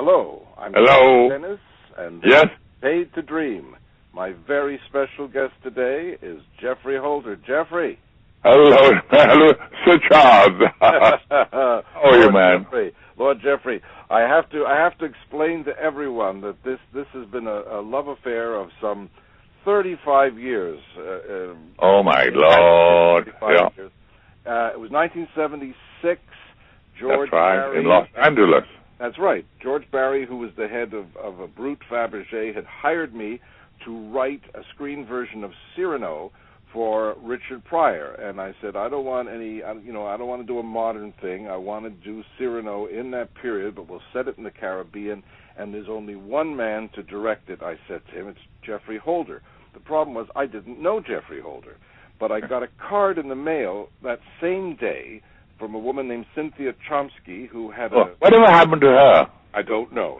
Hello, I'm Hello. Dennis, and Yes. Paid to Dream. My very special guest today is Geoffrey Holder. Geoffrey. Hello. Hello, Sir Charles. How are you, man? Geoffrey. Lord Geoffrey, I have to explain to everyone that this has been a love affair of some 35 years. Oh, my Lord. Yeah. Years. It was 1976. George That's right, Barry, in Los Angeles. That's right. George Barry, who was the head of a Brut Fabergé, had hired me to write a screen version of Cyrano for Richard Pryor, and I said, I don't want to do a modern thing. I want to do Cyrano in that period, but we'll set it in the Caribbean, and there's only one man to direct it. I said to him, it's Geoffrey Holder. The problem was I didn't know Geoffrey Holder, but I got a card in the mail that same day from a woman named Cynthia Chomsky, who had whatever happened to her? I don't know.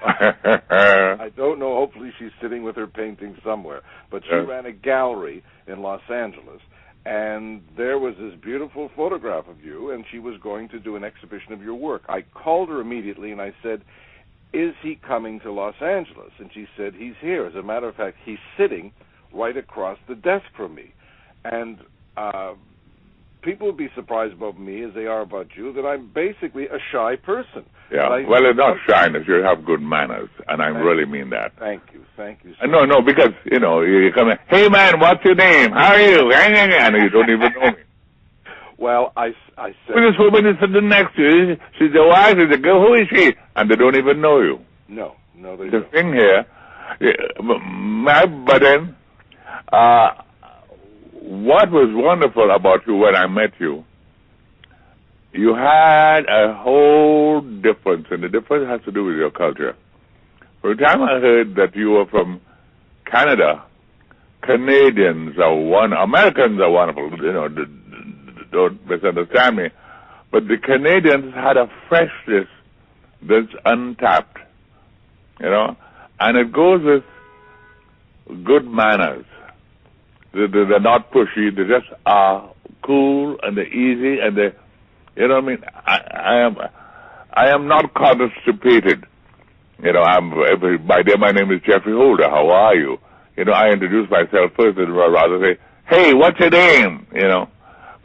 I don't know. Hopefully she's sitting with her painting somewhere. But she ran a gallery in Los Angeles, and there was this beautiful photograph of you, and she was going to do an exhibition of your work. I called her immediately, and I said, is he coming to Los Angeles? And she said, he's here. As a matter of fact, he's sitting right across the desk from me. And people would be surprised about me, as they are about you, that I'm basically a shy person. Yeah, well, it's not shyness. You have good manners, and I really mean that. Thank you. No, because, you come in, hey, man, what's your name? How are you? And you don't even know me. Well, I said... When this woman is sitting next to you, she's the wife, she's the girl, who is she? And they don't even know you. No, they the don't. The thing here, but then, what was wonderful about you when I met you, you had a whole difference, and the difference has to do with your culture. From the time I heard that you were from Canada, Canadians are Americans are wonderful, don't misunderstand me, but the Canadians had a freshness that's untapped, and it goes with good manners. They're not pushy. They just are cool and they're easy and they, I am not constipated. My name is Geoffrey Holder. How are you? I introduce myself first and rather say, hey, what's your name?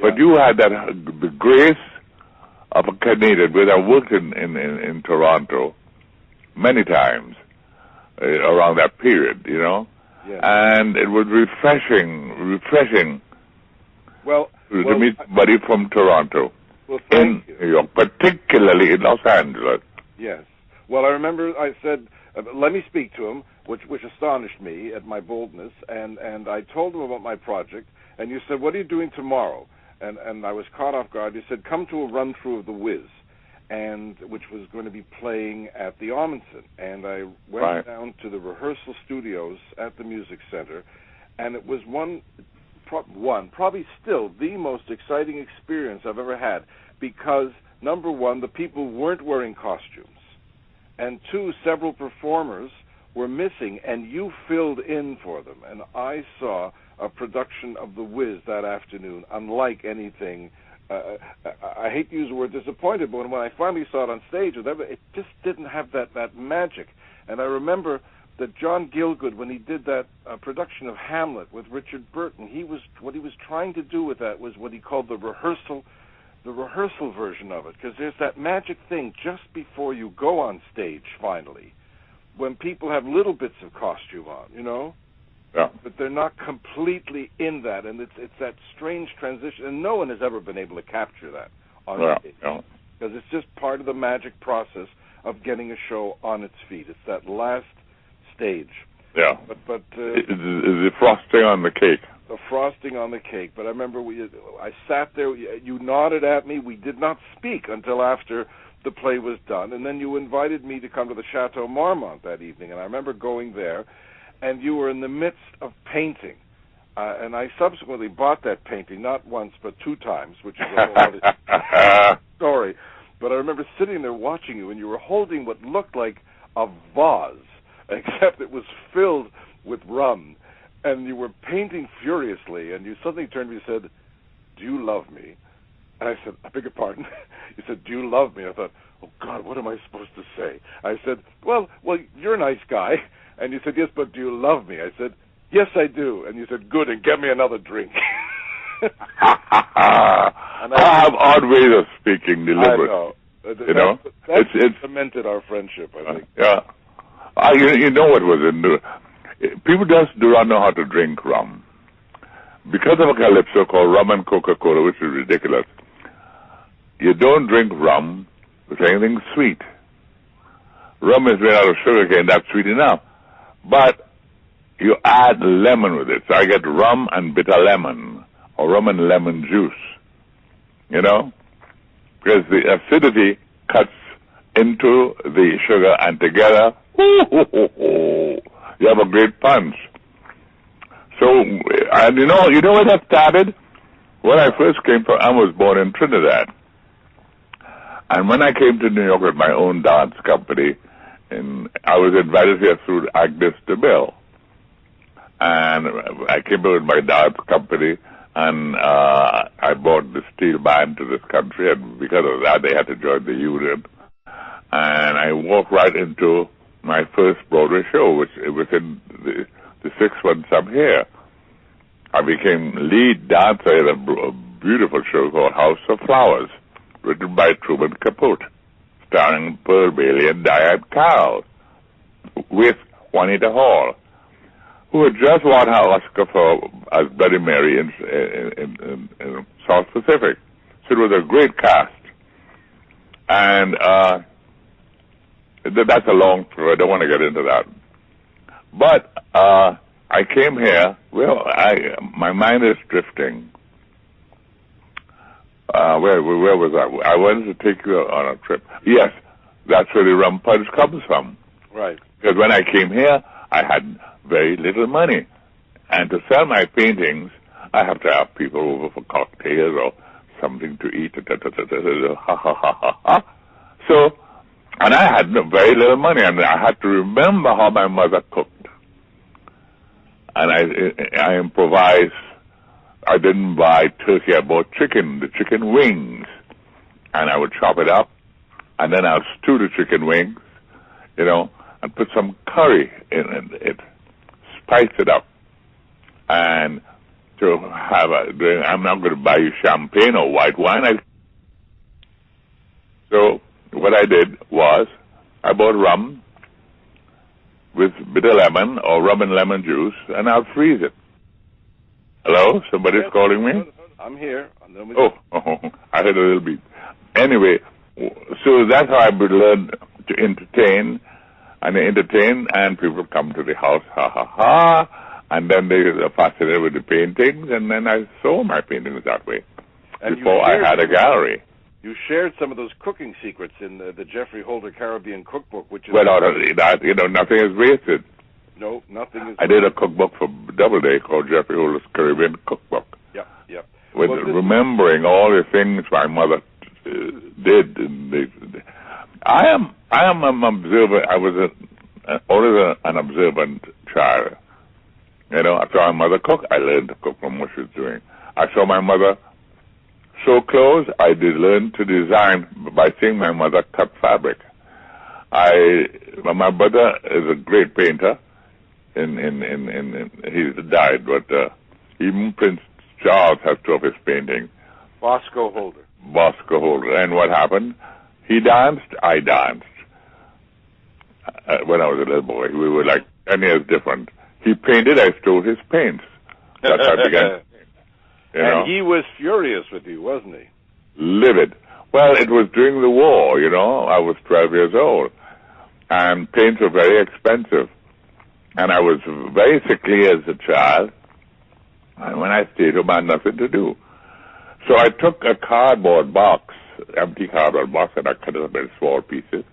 But you had the grace of a Canadian. Because I worked in Toronto many times around that period, Yes. And it was refreshing to meet somebody from Toronto, in New York, particularly in Los Angeles. Yes. Well, I remember I said, let me speak to him, which astonished me at my boldness, and I told him about my project, and you said, what are you doing tomorrow? And I was caught off guard. You said, come to a run-through of The Wiz, which was going to be playing at the Amundsen. And I went down to the rehearsal studios at the Music Center, and it was probably still the most exciting experience I've ever had, because, number one, the people weren't wearing costumes, and two, several performers were missing, and you filled in for them. And I saw a production of The Wiz that afternoon, unlike anything. I hate to use the word disappointed, but when I finally saw it on stage, it just didn't have that magic. And I remember that John Gielgud, when he did that production of Hamlet with Richard Burton, what he was trying to do with that was what he called the rehearsal version of it, because there's that magic thing just before you go on stage finally, when people have little bits of costume on, Yeah. But they're not completely in that, and it's that strange transition, and no one has ever been able to capture that on stage, because it's just part of the magic process of getting a show on its feet. It's that last stage. Yeah. But the frosting on the cake. The frosting on the cake. But I remember I sat there. You nodded at me. We did not speak until after the play was done, and then you invited me to come to the Chateau Marmont that evening, and I remember going there, and you were in the midst of painting, and I subsequently bought that painting, not once but 2 times, which is a whole other story. But I remember sitting there watching you, and you were holding what looked like a vase, except it was filled with rum, and you were painting furiously, and you suddenly turned to me and said, do you love me? And I said, I beg your pardon? You said, do you love me? I thought, oh, God, what am I supposed to say? I said, well, you're a nice guy. And you said, yes, but do you love me? I said, yes, I do. And you said, good, and get me another drink. I have odd ways of speaking, deliberate. I know. It's cemented our friendship, I think. Yeah. You know what was in the... People just do not know how to drink rum. Because of a calypso called rum and Coca-Cola, which is ridiculous, you don't drink rum with anything sweet. Rum is made out of sugar cane, that's sweet enough. But you add lemon with it. So I get rum and bitter lemon, or rum and lemon juice. Because the acidity cuts into the sugar, and together, you have a great punch. So, and you know where that started? When I first came from, I was born in Trinidad. And when I came to New York with my own dance company, I was invited here through Agnes DeMille. And I came here with my dance company, and I brought the steel band to this country, and because of that, they had to join the union. And I walked right into my first Broadway show, which within the 6 months I'm here. I became lead dancer in a beautiful show called House of Flowers, written by Truman Capote, starring Pearl Bailey and Diane Carroll, with Juanita Hall, who had just won her Oscar as Bloody Mary in South Pacific. So it was a great cast. And that's a long story. I don't want to get into that. But I came here. Well, my mind is drifting. Where was I? I wanted to take you on a trip. Yes, that's where the rum punch comes from. Right. Because when I came here, I had very little money. And to sell my paintings, I have to have people over for cocktails or something to eat. So, and I had very little money, and I had to remember how my mother cooked. And I improvised. I didn't buy turkey, I bought chicken, the chicken wings. And I would chop it up, and then I'll stew the chicken wings, and put some curry in it, spice it up. And to have I'm not going to buy you champagne or white wine. So what I did was, I bought rum with bitter lemon or rum and lemon juice, and I'll freeze it. Hello? Somebody's calling me? I'm here. I heard a little beat. Anyway, so that's how I learned to entertain, and people come to the house, and then they are fascinated with the paintings, and then I saw my paintings that way, before I had a gallery. You shared some of those cooking secrets in the Geoffrey Holder Caribbean Cookbook, which is... Well, nothing is wasted. No, nothing is... I did a cookbook for Doubleday called Geoffrey Holder's Caribbean Cookbook. Yeah. With remembering all the things my mother did. I am an observer. I was always an observant child. I saw my mother cook. I learned to cook from what she was doing. I saw my mother sew clothes. I did learn to design by seeing my mother cut fabric. My brother is a great painter. He's died, but even Prince Charles has 2 of his paintings. Bosco Holder. And what happened? He danced, I danced. When I was a little boy, we were like 10 years different. He painted, I stole his paints. That's how I began. And he was furious with you, wasn't he? Livid. Well, it was during the war, I was 12 years old. And paints were very expensive. And I was very sickly as a child. And when I stayed home, I had nothing to do. So I took a cardboard box, empty cardboard box, and I cut it up in small pieces.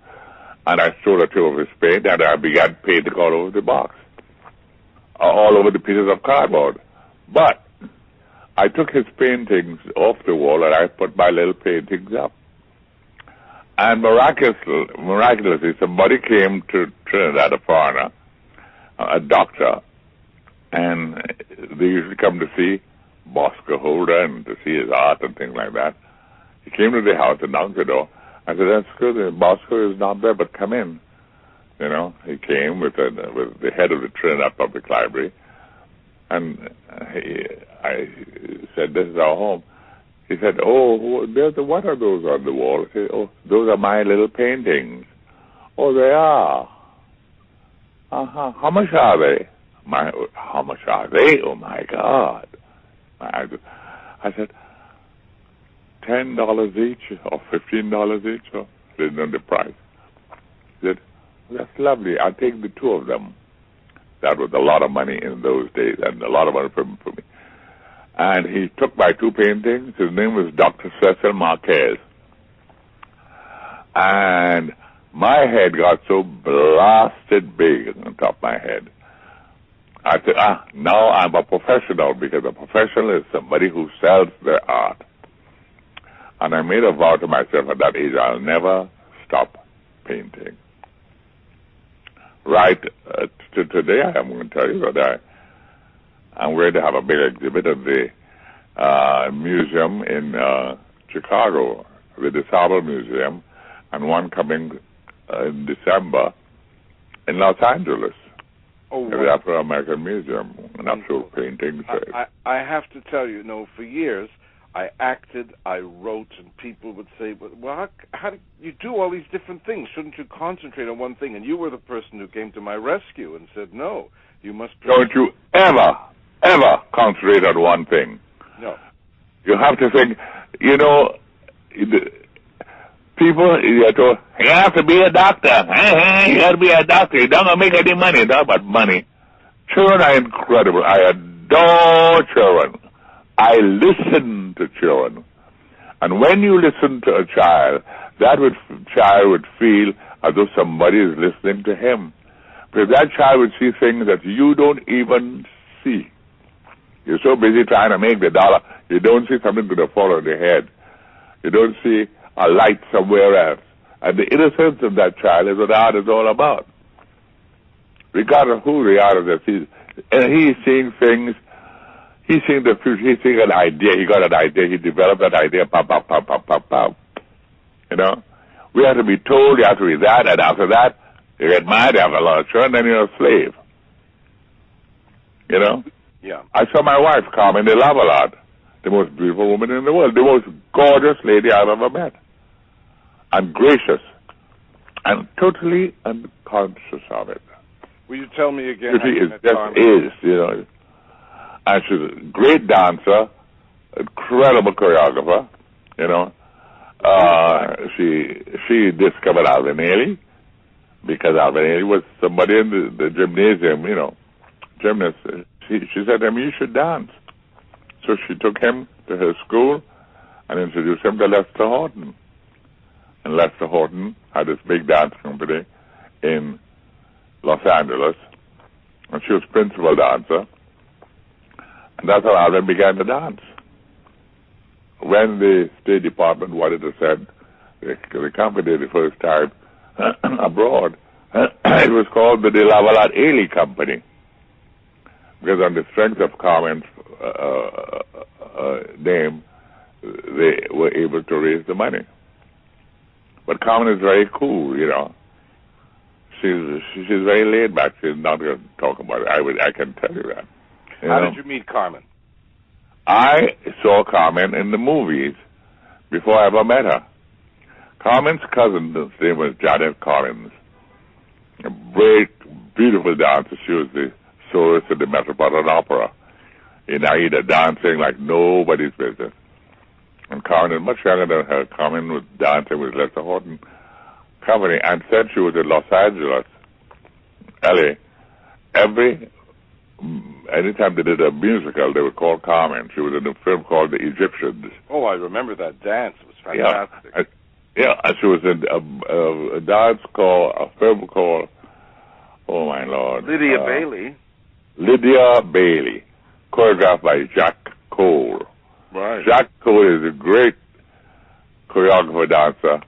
And I stole a tube of his paint, and I began painting all over the box, all over the pieces of cardboard. But I took his paintings off the wall, and I put my little paintings up. And miraculously, somebody came to Trinidad, a foreigner, a doctor, and they usually come to see Bosco Holder and to see his art and things like that. He came to the house and knocked the door, I said, excuse me, Bosco is not there, but come in. You know, he came with the head of the Trinidad Public Library, and I said, this is our home. He said, oh, what are those on the wall? I said, oh, those are my little paintings. Oh, they are. Uh-huh. How much are they? How much are they? Oh, my God. I said, $10 each or $15 each. Or didn't know the price. He said, that's lovely. I'll take the two of them. That was a lot of money in those days, and a lot of money for me. And he took my two paintings. His name was Dr. Cecil Marquez. And my head got so blasted big on top of my head. I said, now I'm a professional, because a professional is somebody who sells their art. And I made a vow to myself at that age, I'll never stop painting. Right to today, I'm going to tell you that I'm going to have a big exhibit at the museum in Chicago, the DeSable Museum, and one coming in December in Los Angeles. Oh, the Afro-American Museum, an actual painting. I have to tell you, for years I acted, I wrote, and people would say, well, how do you do all these different things? Shouldn't you concentrate on one thing? And you were the person who came to my rescue and said, no, you must... Don't you ever concentrate on one thing. No. You have to think, people, you have to be a doctor. You have to be a doctor. You don't make any money. It's all about money. Children are incredible. I adore children. I listen to children. And when you listen to a child, child would feel as though somebody is listening to him. Because that child would see things that you don't even see. You're so busy trying to make the dollar, you don't see something to the fall of the head. You don't see a light somewhere else. And the innocence of that child is what art is all about. Regardless of who the artist is, and he's seeing things, he's seeing the future, he's seeing an idea, he got an idea, he developed that idea, pop. We have to be told, you have to be that, and after that, you get married, you have a lot of children, then you're a slave. Yeah. I saw my wife, Carmen de Lavalade, the most beautiful woman in the world, the most gorgeous lady I've ever met. And gracious. And totally unconscious of it. Will you tell me again? She is. And she's a great dancer, incredible choreographer, She discovered Alvin Ailey, because Alvin Ailey was somebody in the gymnasium, gymnast. She said to him, you should dance. So she took him to her school and introduced him to Lester Horton. And Lester Horton had this big dance company in Los Angeles. And she was principal dancer. And that's how Alvin began to dance. When the State Department wanted to send the company the first time abroad, it was called the De Lavalade Ailey Company. Because on the strength of Carmen's name, they were able to raise the money. But Carmen is very cool, She's very laid back. She's not going to talk about it. I can tell you that. How did you meet Carmen? I saw Carmen in the movies before I ever met her. Carmen's cousin, his name was Janet Collins, a great, beautiful dancer. She was the soloist of the Metropolitan Opera in Aida, dancing like nobody's business. And Carmen, much younger than her, Carmen was dancing with Lester Horton Company, and said she was in Los Angeles, LA. Anytime they did a musical, they would call Carmen. She was in a film called The Egyptians. Oh, I remember that dance. It was fantastic. And she was in a dance called, a film called, oh my Lord. Lydia Bailey. Lydia Bailey, choreographed by Jacques Cole. Right. Jacques Cole is a great choreographer dancer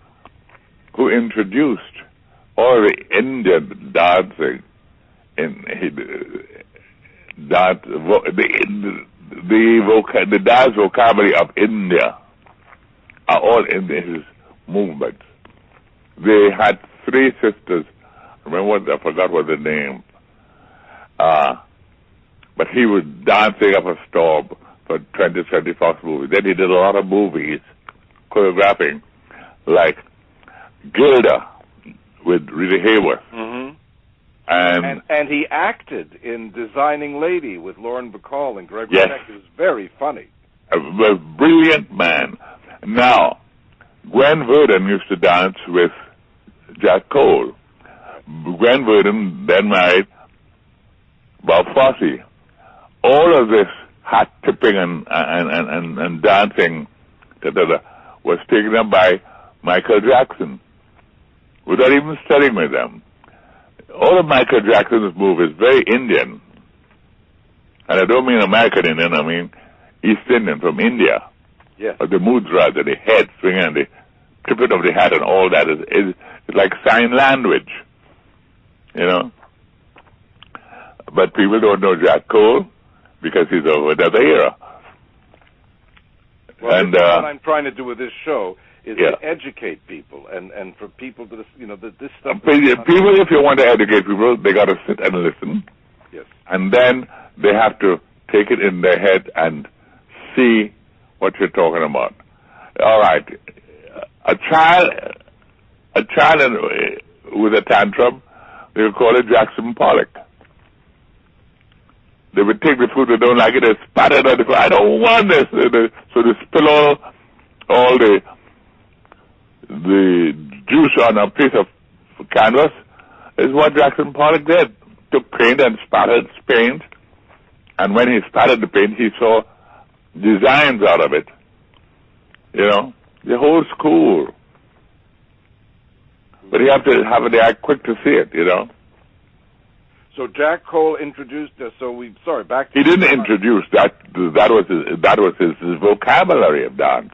who introduced all the Indian dancing the dance vocabulary of India are all in his movements. they had three sisters. I forgot what the name. But he was dancing up a storm for 20th Century Fox movies. Then he did a lot of movies, choreographing, like Gilda with Rita Hayworth. Mm-hmm. And he acted in Designing Lady with Lauren Bacall and Gregory Yes. Peck. It was very funny. A brilliant man. Now, Gwen Verdon used to dance with Jack Cole. Gwen Verdon then married Bob Fosse. All of this hat tipping and dancing was taken up by Michael Jackson without even studying with them. All of Michael Jackson's movies very Indian. And I don't mean American Indian, I mean East Indian from India. Yes. The mudras, the head swinging, and the tipping of the hat and all that is like sign language, you know. But people don't know Jack Cole because he's of another era. Well, and this is what I'm trying to do with this show is Yeah. to educate people and for people to, that this stuff. People, if you want to educate people, they got to sit and listen. Yes. And then they have to take it in their head and see what you're talking about. All right. A child with a tantrum, they would call it Jackson Pollock. They would take the food they don't like it, they spat it on the food. I don't want this. So they spill all the juice on a piece of canvas. Is what Jackson Pollock did. Took paint and spattered paint. And when he spattered the paint, he saw designs out of it. You know, the whole school. But you have to have the eye quick to see it, you know. So Jack Cole introduced us. Back to he didn't introduce that. That was his vocabulary of dance.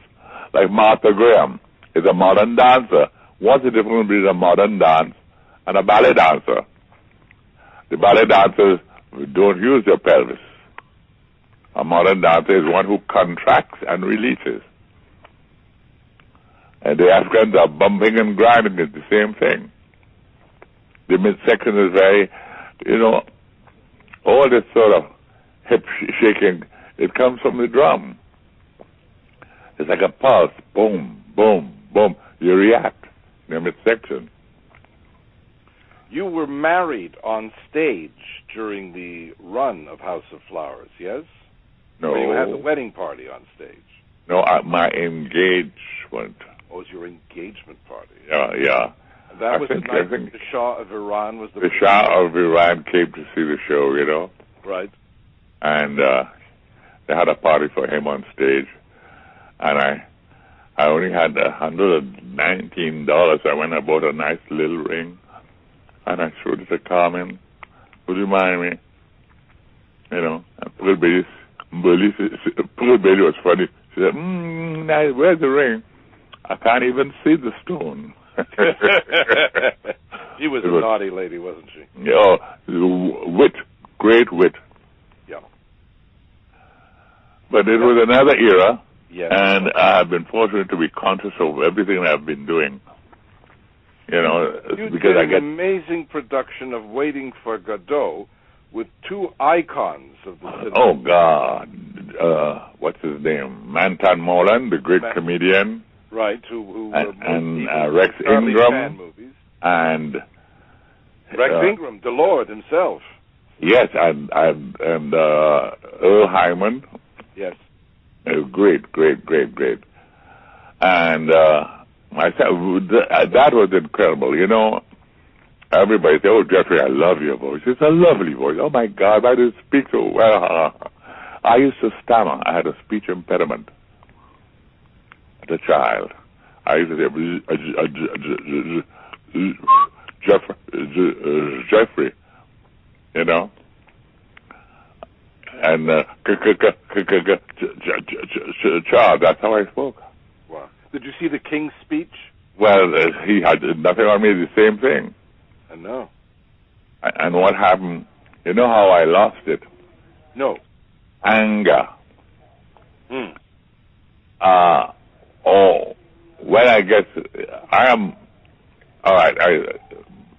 Like Martha Graham is a modern dancer. What's the difference between a modern dance and a ballet dancer? The ballet dancers don't use their pelvis. A modern dancer is one who contracts and releases. And the Africans are bumping and grinding. It's the same thing. The midsection is very, all this sort of hip shaking, it comes from the drum. It's like a pulse. Boom, boom, boom. You react in the midsection. You were married on stage during the run of House of Flowers, yes? No. Or you had the wedding party on stage? No, my engagement. Oh, it was your engagement party? Yeah. That was the night the Shah of Iran was the Shah of Iran came to see the show, you know. Right. And they had a party for him on stage. And I only had $119. I went and bought a nice little ring. And I showed it to Carmen. Would you mind me? And Pearl Bailey was funny. She said, nice, where's the ring? I can't even see the stone. She was a naughty lady, wasn't she? Yeah, wit, great wit. Yeah. But it was another era, yes. And I've been fortunate to be conscious of everything that I've been doing. You because did I get an amazing production of Waiting for Godot with two icons of the cinema. Oh, God. What's his name? Mantan Molan, the great comedian. Right, who and Rex Ingram. Movies. And Rex Ingram, the Lord himself. Yes, and Earl Hyman. Yes. Great. And myself, that was incredible. Everybody say, "Oh, Geoffrey, I love your voice. It's a lovely voice. Oh my God, why do you speak so well?" I used to stammer. I had a speech impediment as a child. I used to say, Geoffrey, and Charles. That's how I spoke. Wow. Did you see the King's Speech? Well, he had nothing on me. The same thing. I know. And what happened? You know how I lost it? No. Anger. When I guess I am All right,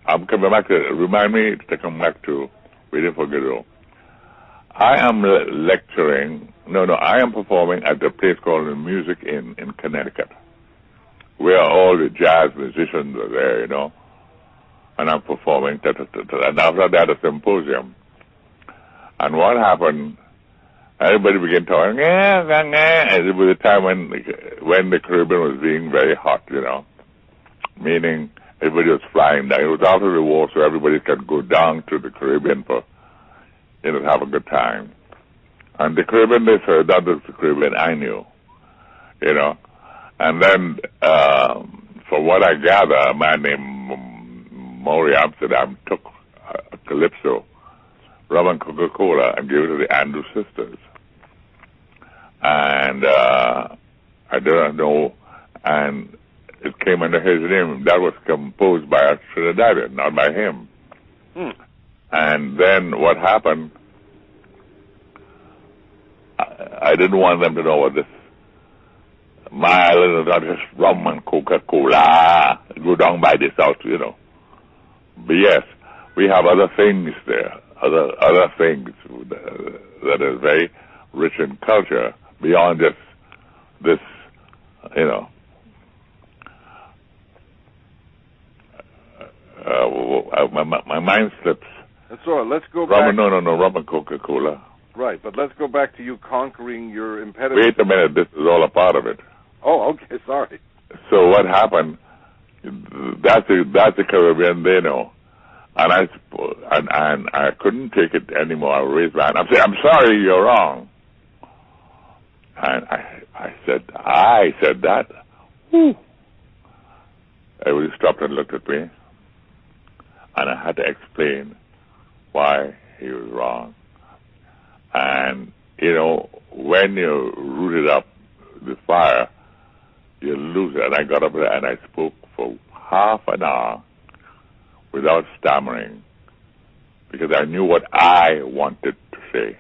I'm coming back to, remind me to come back to, we didn't forget it. I am lecturing, I am performing at a place called the Music Inn in Connecticut, where all the jazz musicians are there, and I'm performing, and after that a symposium. And what happened, everybody began talking, and it was a time when the Caribbean was being very hot, meaning everybody was flying down. It was after the war, so everybody could go down to the Caribbean for, have a good time. And the Caribbean, they said, that was the Caribbean I knew, And then, from what I gather, a man named Maury Amsterdam took a calypso, rum and Coca-Cola, and gave it to the Andrews sisters. And I didn't know, and it came under his name. That was composed by a Trinidadian, not by him. And then what happened, I didn't want them to know what this, my island is not just rum and Coca-Cola, go down by this house, But yes, we have other things there, other things that are very rich in culture beyond just this, my mind slips. That's all right. Let's go back. Rum and Coca-Cola. Right, but let's go back to you conquering your impediment. Wait a minute, this is all a part of it. Oh, okay, sorry. So what happened, that's the Caribbean they know. And I couldn't take it anymore. I raised my hand. I'm sorry, you're wrong. And I said that. Whew. Everybody stopped and looked at me. And I had to explain why he was wrong. And, when you rooted up the fire, you lose it. And I got up there and I spoke for half an hour without stammering, because I knew what I wanted to say,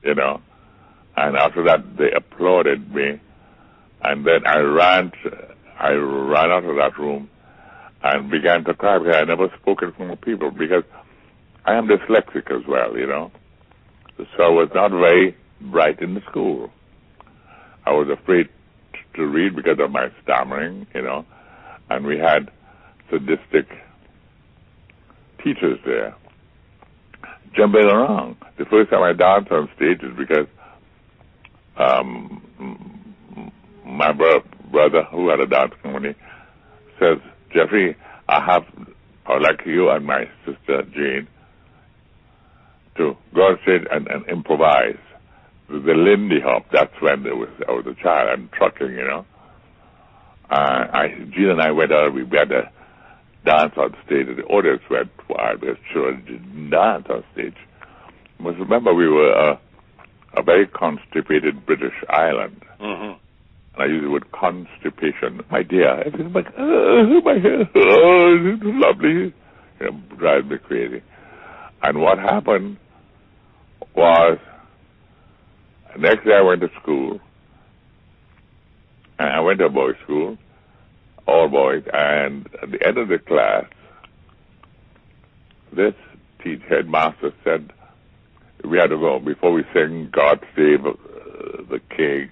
And after that, they applauded me. And then I ran out of that room and began to cry, because I never spoke in front of people, because I am dyslexic as well, So I was not very bright in the school. I was afraid to read because of my stammering, and we had sadistic teachers there jumping around. The first time I danced on stage is because my brother, who had a dance company, says, Geoffrey, I would like you and my sister Jane to go on stage and improvise. The Lindy Hop, that's when I was a child, and trucking, Gene and I went out, we had a dance on stage, and the audience went wild because children didn't dance on stage. You must remember we were a very constipated British island. And I use the word constipation. My dear, everything's like, my hair, it's lovely. It drives me crazy. And what happened was, next day I went to school, and I went to a boys' school, all boys, and at the end of the class, this headmaster said we had to go, before we sing God Save the King,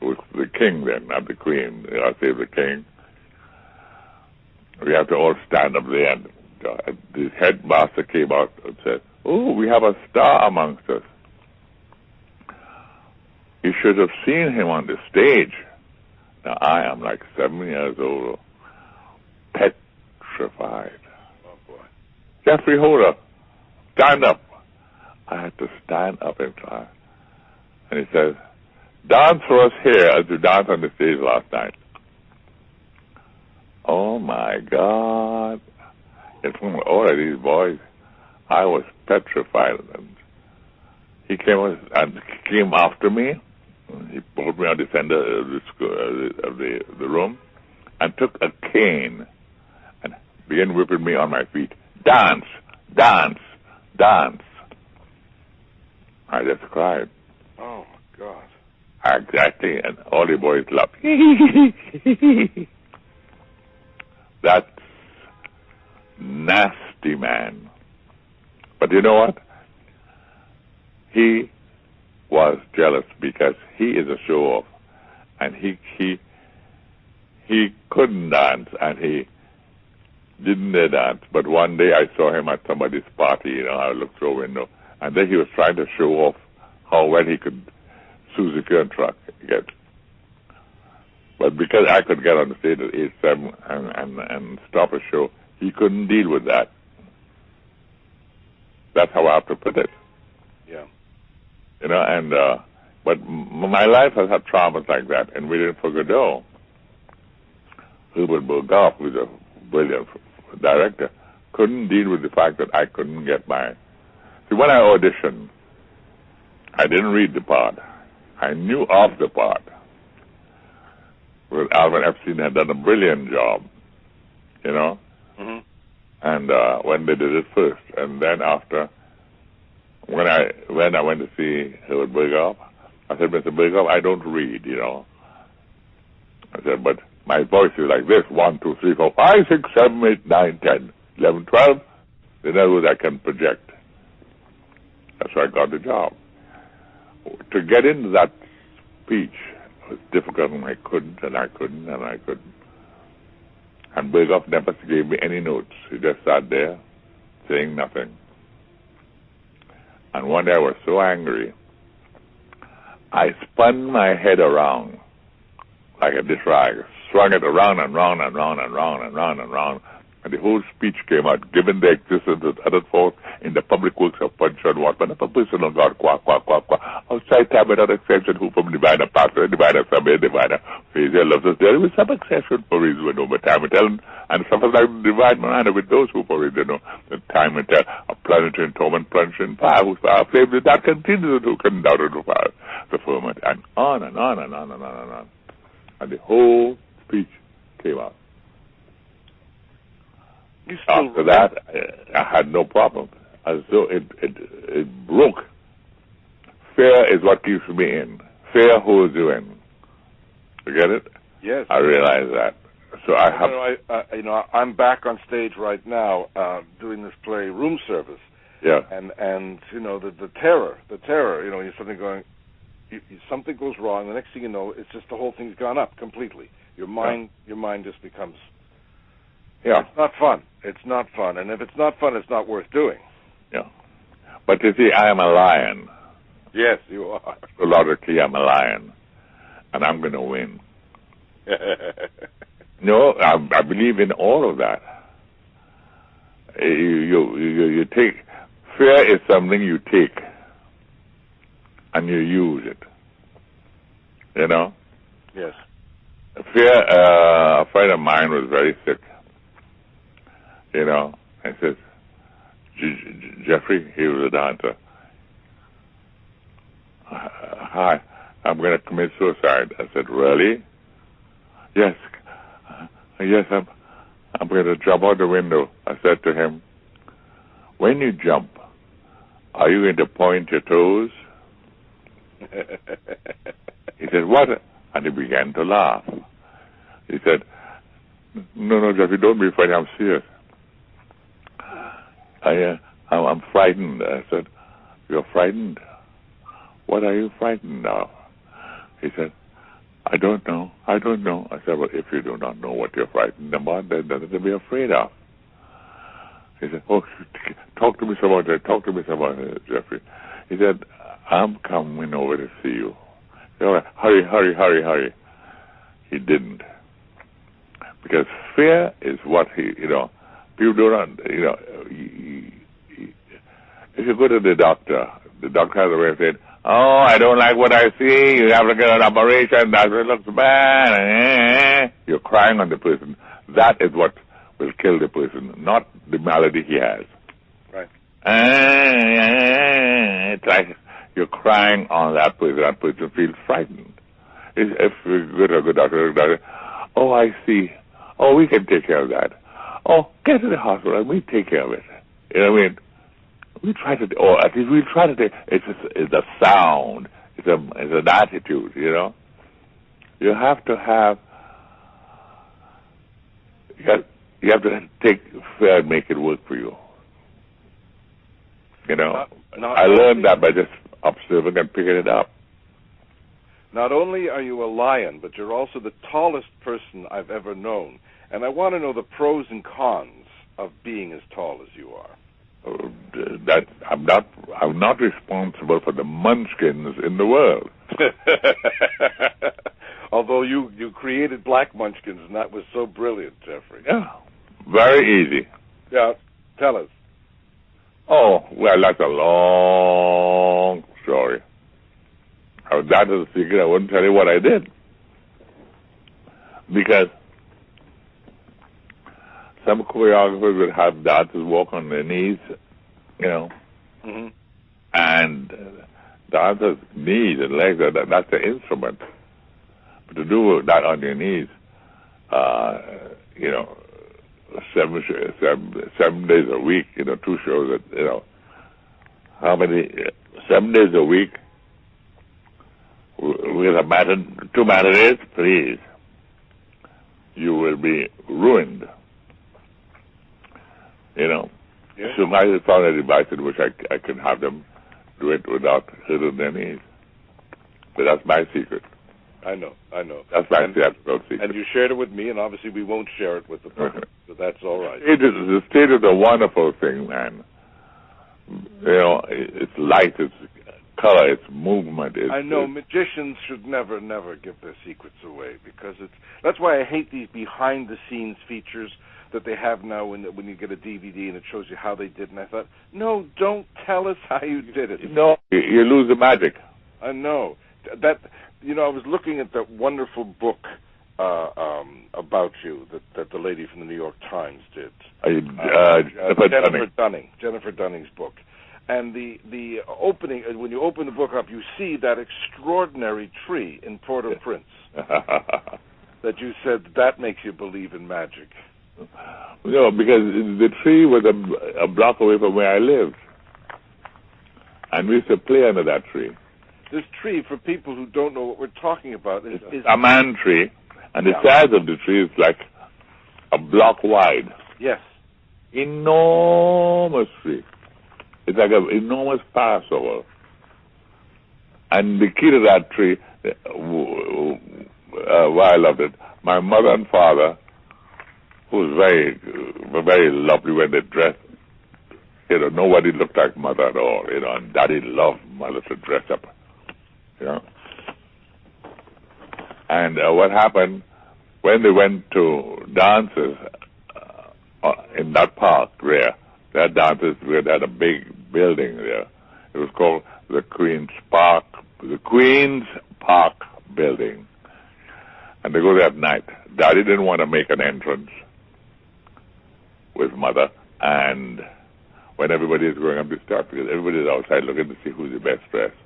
it was the king then, not the queen, God Save the King, we have to all stand up there, and the headmaster came out and said, oh, we have a star amongst us. You should have seen him on the stage. Now, I am like 7 years old, petrified. Oh, boy. Geoffrey Holder, stand up. I had to stand up in class. And he says, dance for us here as you danced on the stage last night. Oh, my God. In front of all of these boys, I was petrified. And he came after me. He pulled me on the center of the room and took a cane and began whipping me on my feet. Dance, dance, dance. I just cried. Oh, my God. Exactly, and all the boys laughed. That's nasty, man. But you know what? He was jealous because he is a show-off, and he couldn't dance, and he didn't dance. But one day I saw him at somebody's party, I looked through a window, and then he was trying to show off how well he could Susie Kern truck get. But because I could get on the stage at 8-7 and stop a show, he couldn't deal with that. That's how I have to put it. Yeah. But my life has had traumas like that, and we didn't forget though. Herbert Berghoff, who's a brilliant director, couldn't deal with the fact that I couldn't get my... See, when I auditioned, I didn't read the part. I knew of the part. Well, Alvin Epstein had done a brilliant job, Mm-hmm. And when they did it first, and then after, when I went to see Herbert Berghoff, I said, Mr. Berghoff, I don't read, I said, but my voice is like this: 1, 2, 3, 4, 5, 6, 7, 8, 9, 10, 11, 12. In other words, I can project. That's why I got the job. To get into that speech was difficult, and I couldn't. And Berghoff never gave me any notes. He just sat there, saying nothing. And one day I was so angry, I spun my head around like a dish rag, swung it around and round and round and round and round and round, and the whole speech came out, given the existence of other force in the public works of punch and what, but if a person of God, quack, quack, quack, quack, outside time without exception, who from diviner pastor, diviner subway, diviner phasor loves us, there is some exception for reason we know, but time will tell, and suffers like divine manner with those who for reason know, the time will tell, a planetary in torment, plunged in fire, whose fire flame did not continue to come down into fire, the firmament, and on and on and on and on and on. And the whole speech came out. After that, I had no problem. As though it broke. Fear is what keeps me in. Fear holds you in. You get it? Yes. I realize that. So I have... I'm back on stage right now doing this play, Room Service. Yeah. And the terror, you're suddenly going, something goes wrong. The next thing you know, it's just the whole thing's gone up completely. Your mind just becomes... Yeah. It's not fun. It's not fun. And if it's not fun, it's not worth doing. Yeah. But you see, I am a lion. Yes, you are. Logically, I'm a lion. And I'm going to win. No, I believe in all of that. You take... Fear is something you take. And you use it. Yes. Fear, a friend of mine was very sick. And says, Geoffrey, he was a dancer. Hi, I'm going to commit suicide. I said, really? Yes, I'm going to jump out the window. I said to him, when you jump, are you going to point your toes? He said, what? And he began to laugh. He said, no, Geoffrey, don't be funny, I'm serious. I'm frightened. I said, you're frightened? What are you frightened of? He said, I don't know. I said, well, if you do not know what you're frightened about, then nothing to be afraid of. He said, oh, talk to me some about that. Talk to me some about it, Geoffrey. He said, I'm coming over to see you. He said, hurry. He didn't. Because fear is what people don't, if you go to the doctor has a way of saying, oh, I don't like what I see, you have to get an operation, that looks bad. You're crying on the person. That is what will kill the person, not the malady he has. Right. It's like you're crying on that person feels frightened. If you go to a good doctor, oh, I see. Oh, we can take care of that. Oh, get to the hospital and we take care of it. You know what I mean? We try to, or at least we try to take, it's a sound, it's an attitude, You have to have, you have to take fair and make it work for you. You know, I learned that by just observing and picking it up. Not only are you a lion, but you're also the tallest person I've ever known. And I want to know the pros and cons of being as tall as you are. That I'm not responsible for the munchkins in the world. Although you created black munchkins, and that was so brilliant, Geoffrey. Yeah, very easy. Yeah, tell us. Oh, well, that's a long story. If that is a secret, I wouldn't tell you what I did. Because some choreographers would have dancers walk on their knees, you know, and dancers' knees and legs, that's the instrument. But to do that on your knees, you know, 7 days a week, you know, 2 shows, you know, 7 days a week with 2 matinees, please, you will be ruined. You know, so I found a device in which I can have them do it without hurting their knees. But that's my secret. I know. That's my secret. And you shared it with me, and obviously we won't share it with the public, so that's all right. The stage is a wonderful thing, man. You know, it's light, it's color, it's movement. I know magicians should never give their secrets away, because that's why I hate these behind-the-scenes features that they have now when you get a DVD and it shows you how they did. And I thought, no, don't tell us how you did it. No, you lose the magic. I know. That, you know, I was looking at that wonderful book about you that the lady from the New York Times did. Jennifer Dunning's book. And the opening, when you open the book up, you see that extraordinary tree in Port-au-Prince that you said that makes you believe in magic. No, because the tree was a block away from where I lived. And we used to play under that tree. This tree, for people who don't know what we're talking about, is a man tree. And the size of the tree is like a block wide. Yes. Enormous tree. It's like an enormous parasol. And the key to that tree, why I loved it, my mother and father, who was very, very lovely when they dressed, you know, nobody looked like mother at all, you know, and Daddy loved mother to dress up, you know. And what happened, when they went to dances in that park there, that dances, we had a big building there. It was called the Queen's Park Building. And they go there at night. Daddy didn't want to make an entrance with mother, and when everybody is going up the steps, because everybody is outside looking to see who's the best dressed,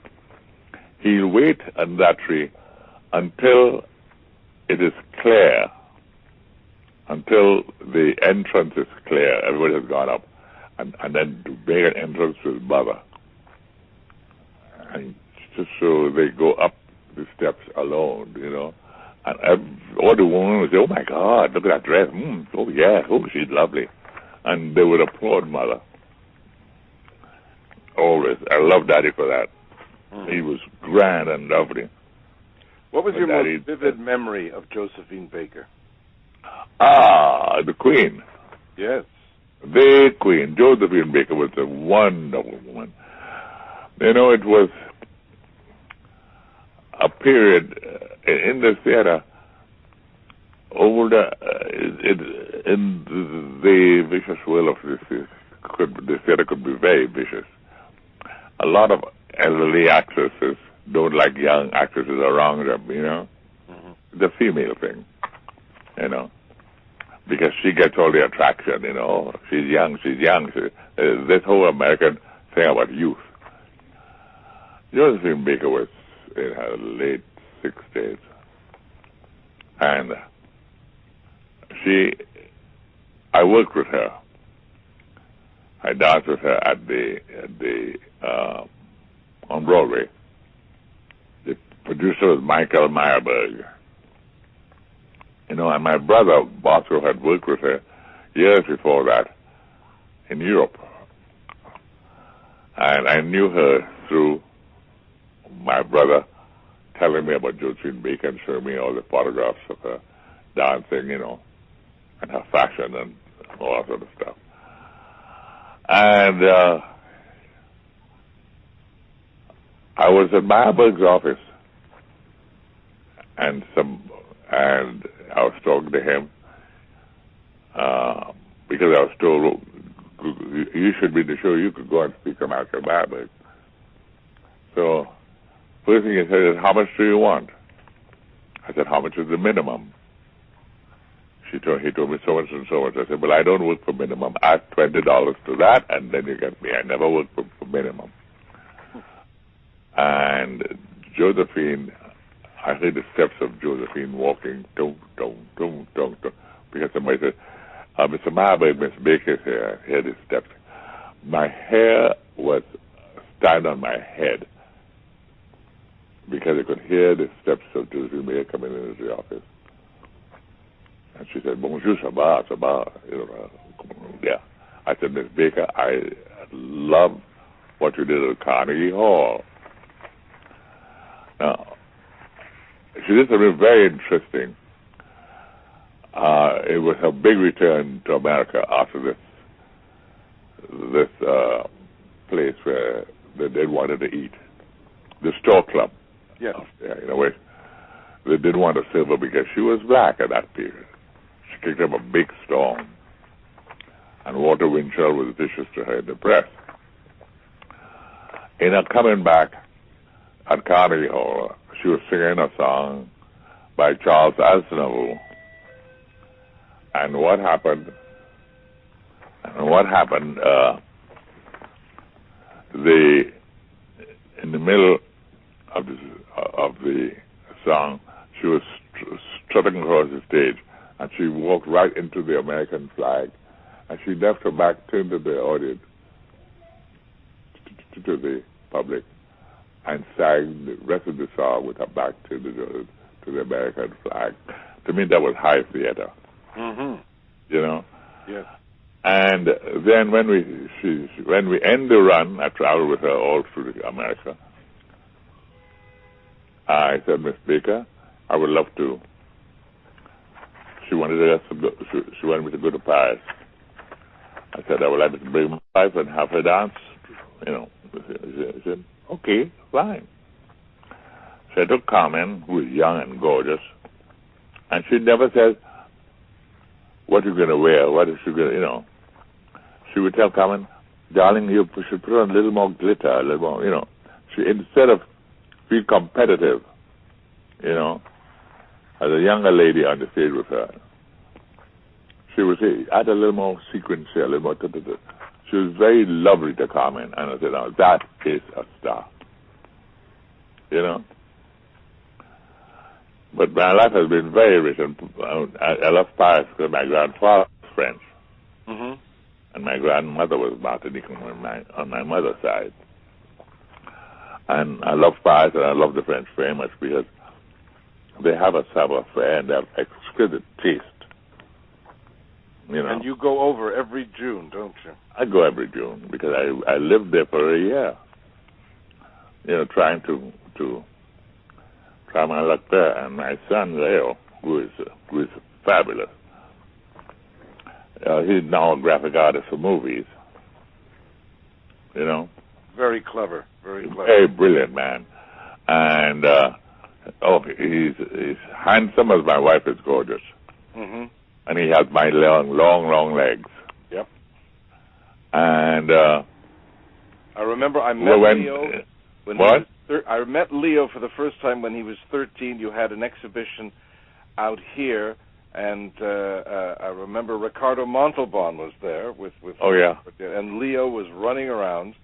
he'll wait under that tree until it is clear, until the entrance is clear, everybody has gone up, and then to make an entrance with mother. And just so they go up the steps alone, you know. And all the women would say, oh, my God, look at that dress. Oh, yeah, oh, she's lovely. And they would applaud mother. Always. I love Daddy for that. He was grand and lovely. What was your most vivid memory of Josephine Baker? The Queen. Yes. The Queen. Josephine Baker was a wonderful woman. You know, it was a period in the theater in the vicious will of this, the theater could be very vicious. A lot of elderly actresses don't like young actresses around them, you know. The female thing, you know, because she gets all the attraction, you know. She's young. This whole American thing about youth. Josephine Baker was in her late 60s, and I worked with her. I danced with her on Broadway. The producer was Michael Meyerberg. You know, and my brother, Bosco, had worked with her. years before that in Europe. And I knew her through my brother telling me about Josephine Baker and showing me all the photographs of her dancing, and her fashion and all that sort of stuff. And I was at Meyerberg's office, and I was talking to him because I was told, you should be the show, you could go and speak to Michael Meyerberg. So first thing he said is, how much do you want? I said, how much is the minimum? He told me so much and so much. I said, well, I don't work for minimum. Add $20 to that, and then you get me. I never work for minimum. And Josephine, I heard the steps of Josephine walking, dum, dum, dum, dum, dum, because somebody said, Mr. Meyerberg, Miss Baker's here. I heard the steps. My hair was standing on my head because I could hear the steps of Josephine Baker coming into the office. And she said, bonjour, ça va, ça va. Yeah. I said, Miss Baker, I love what you did at Carnegie Hall. Now, she did something very interesting. It was her big return to America after this place where they wanted to eat. The Store Club. Yes. Yeah, they didn't want to serve her because she was black at that period. She kicked up a big storm. And Walter Winchell was vicious to her in the press. In her coming back at Carnegie Hall, she was singing a song by Charles Aznavour. And what happened? In the middle of the song, she was strutting across the stage, and she walked right into the American flag, and she left her back, turned to the audience, to the public, and sang the rest of the song with her back to the American flag. To me, that was high theater. Mm-hmm. Yes. And then when we end the run, I traveled with her all through America. I said, Miss Baker, I would love to. She wanted me to go to Paris. I said, I would like to bring my wife and have her dance. She said, okay, fine. So I took Carmen, who was young and gorgeous, and she never said, what are you going to wear? What is she going to, She would tell Carmen, darling, you should put on a little more glitter, a little more, She, instead of feel competitive, as a younger lady on the stage with her, she would say, add a little more sequence here, a little more. She was very lovely to Carmen, and I said, now that is a star. But my life has been very rich, and I love Paris because my grandfather was French, mm-hmm. and my grandmother was Martinican on my mother's side. And I love Paris, and I love the French very much because they have a savoir-faire and they have exquisite taste. And you go over every June, don't you? I go every June because I lived there for a year. Trying to try my luck there. And my son Leo, who is fabulous, he's now a graphic artist for movies. Very clever, very clever. Very brilliant man. And he's handsome as my wife is gorgeous. Mm-hmm. And he has my long legs. Yep. And I remember I met Leo when what? I met Leo for the first time when he was 13. You had an exhibition out here, and I remember Ricardo Montalban was there with. Oh yeah. And Leo was running around.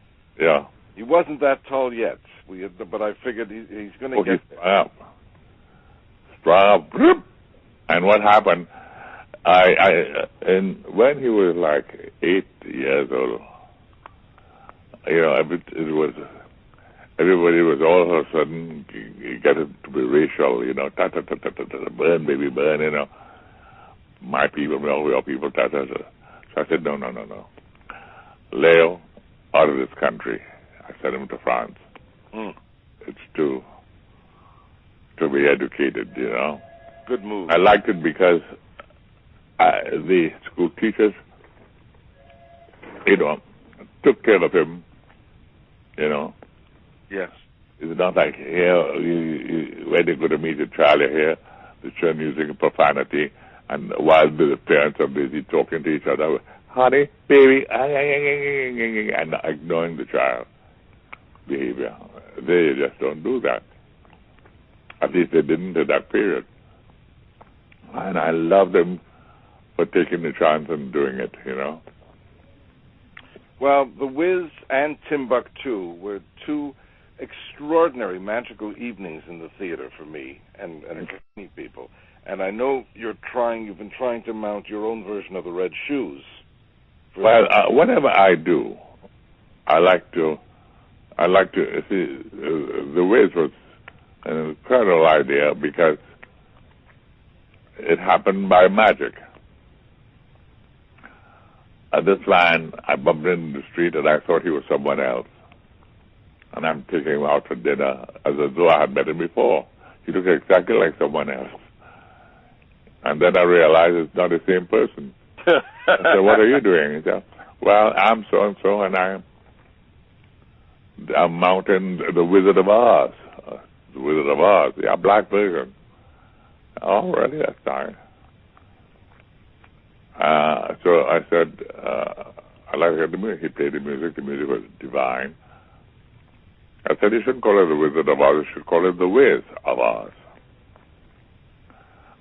Yeah. He wasn't that tall yet, but I figured he's going to get there. Sprung up. And what happened? And when he was like 8 years old, everybody was all of a sudden got it to be racial, burn, baby, burn, my people, your people, So I said, no. Leo, out of this country. I sent him to France. It's to be educated, you know. Good move. I liked it because the school teachers, you know, took care of him, you know. Yes. It's not like here, when they go to meet a child here, the children using profanity, and while the parents are busy talking to each other, honey, baby, and ignoring the child behavior. They just don't do that. At least they didn't at that period. And I love them for taking the chance and doing it, you know. Well, The Wiz and Timbuktu were two extraordinary magical evenings in the theater for me and for many people. And I know you've been trying to mount your own version of the Red Shoes. Well, whatever I do, I like to see, The Wiz was an incredible idea because it happened by magic. This man, I bumped into the street and I thought he was someone else. And I'm taking him out for dinner as though I had met him before. He looked exactly like someone else. And then I realized it's not the same person. I said, what are you doing? He said, well, I'm so-and-so, and I'm mounting the Wizard of Oz. The Wizard of Oz, the black version. Oh, really? That's nice. So I said, I like to hear the music. He played the music. The music was divine. I said, you shouldn't call it the Wizard of Oz. You should call it the Wiz of Oz.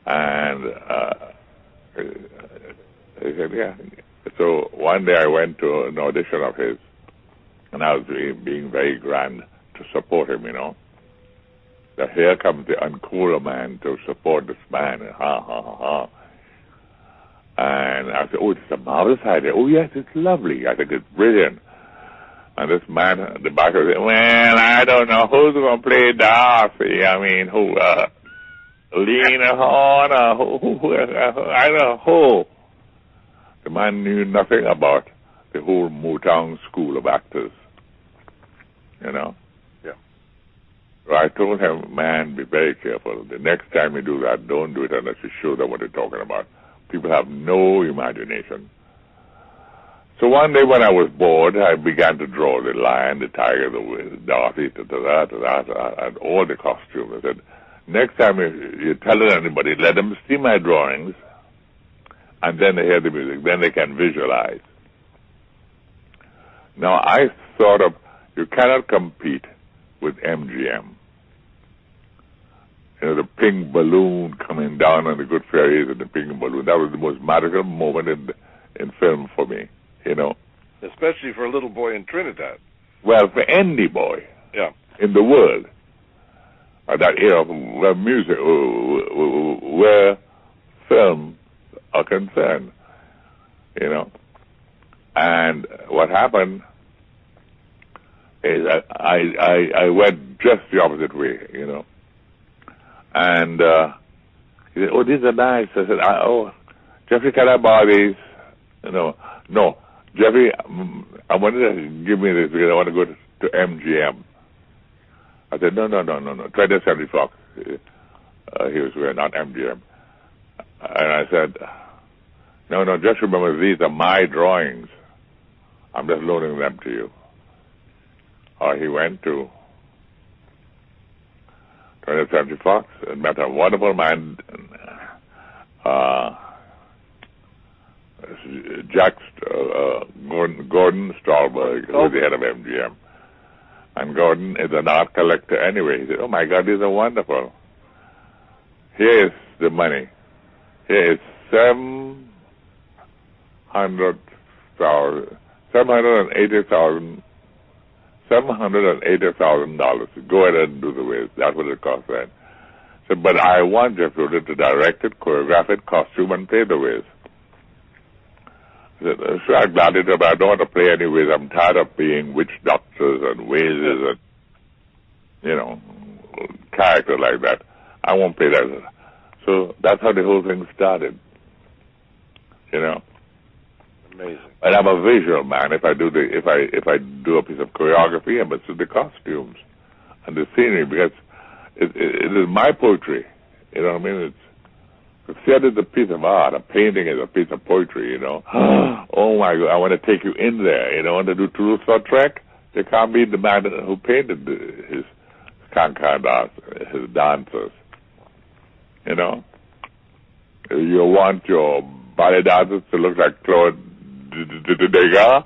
And he said, yeah. So one day I went to an audition of his, and I was being very grand to support him, you know. That here comes the uncooler man to support this man, and ha. And I said, oh, it's a marvelous idea. Oh, yes, it's lovely. I think it's brilliant. And this man at the back said, well, I don't know who's going to play Darcy. I mean, who, Lena Horne, who, I don't know who. The man knew nothing about the whole Motown school of actors, you know. Yeah. So I told him, man, be very careful. The next time you do that, don't do it unless you show them what you're talking about. People have no imagination. So one day when I was bored, I began to draw the lion, the tiger, the Dorothy, and all the costumes. I said, next time you tell anybody, let them see my drawings, and then they hear the music. Then they can visualize. Now, I thought of, you cannot compete with MGM. You know, the pink balloon coming down on the Good Fairies and the pink balloon. That was the most magical moment in film for me, you know. Especially for a little boy in Trinidad. Well, for any boy in the world. At that era, where music, where film are concerned, you know. And what happened is I went just the opposite way, you know. And he said, oh, these are nice. I said, Geoffrey, can I buy these? You know, no. Geoffrey, I wanted to give me this because I want to go to MGM. I said, no. 20th Fox. He was wearing, not MGM. And I said, no, just remember, these are my drawings. I'm just loaning them to you. He went to 20th Fox and met a wonderful man, Gordon Stolberg, who was the head of MGM. And Gordon is an art collector anyway. He said, oh, my God, these are wonderful. Here is the money. Here is $780,000. Go ahead and do the Wiz. That's what it cost then. So, but I want Geoffrey to direct it, choreograph it, costume, and play the Wiz. I said, sure, I'm glad it, but I don't want to play any Wiz. I'm tired of being witch doctors and Wizes and, you know, characters like that. I won't play that. So that's how the whole thing started, you know. Amazing. And I'm a visual man. If I do a piece of choreography, I must do the costumes and the scenery, because it is my poetry. You know what I mean? The theater is a piece of art. A painting is a piece of poetry. You know. Oh my God! I want to take you in there. You know, want to do Toulouse-Lautrec? You can't beat the man who painted his cancan dance, his dancers. You know. You want your ballet dancers to look like Claude Degas?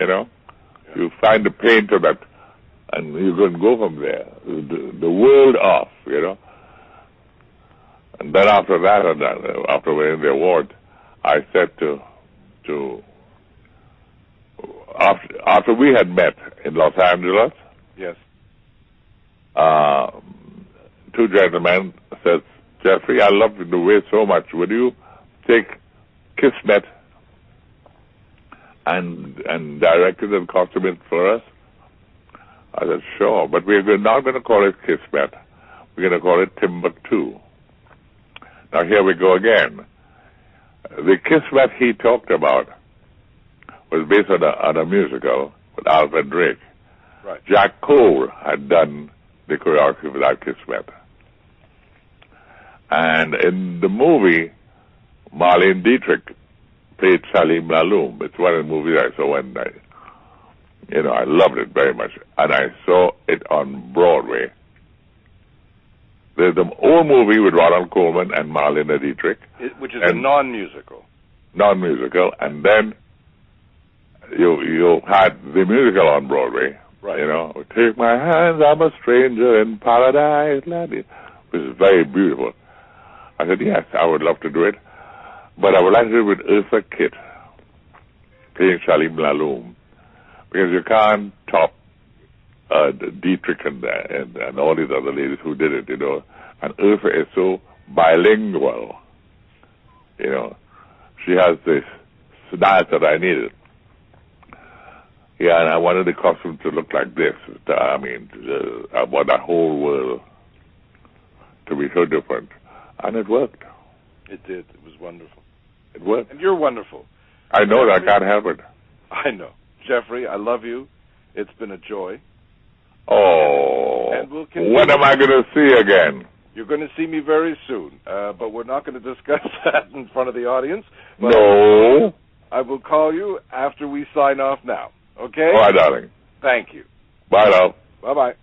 You know. Yeah. You find the painter that, and you can go from there. The world off. You know. And then after that, after winning the award, I said after we had met in Los Angeles, yes, two gentlemen said, Geoffrey, I love the way so much. Would you take Kismet and direct it and costume it for us? I said, sure, but we're not going to call it Kismet. We're going to call it Timbuktu. Now here we go again. The Kismet he talked about was based on a musical with Alfred Drake. Right. Jack Cole had done the choreography for that Kismet. And in the movie, Marlene Dietrich played Salim Laloum. It's one of the movies I saw one night. You know, I loved it very much. And I saw it on Broadway. There's the old movie with Ronald Colman and Marlene Dietrich. Which is a non-musical. Non-musical. And then you had the musical on Broadway. Right. You know, take my hands, I'm a stranger in paradise, laddie. Which is very beautiful. I said, yes, I would love to do it. But I would like to do it with Eartha Kitt playing Salim Laloum. Because you can't top Dietrich and all these other ladies who did it, you know. And Eartha is so bilingual, you know. She has this style that I needed. Yeah, and I wanted the costume to look like this. I mean, I want that whole world to be so different. And it worked. It did. It was wonderful. It worked. And you're wonderful. I know that. I can't help it. I know. Geoffrey, I love you. It's been a joy. Oh, and we'll continue. When am I going to see again? You're going to see me very soon, but we're not going to discuss that in front of the audience. No. I will call you after we sign off now, okay? All right, darling. Thank you. Bye, love. Bye-bye.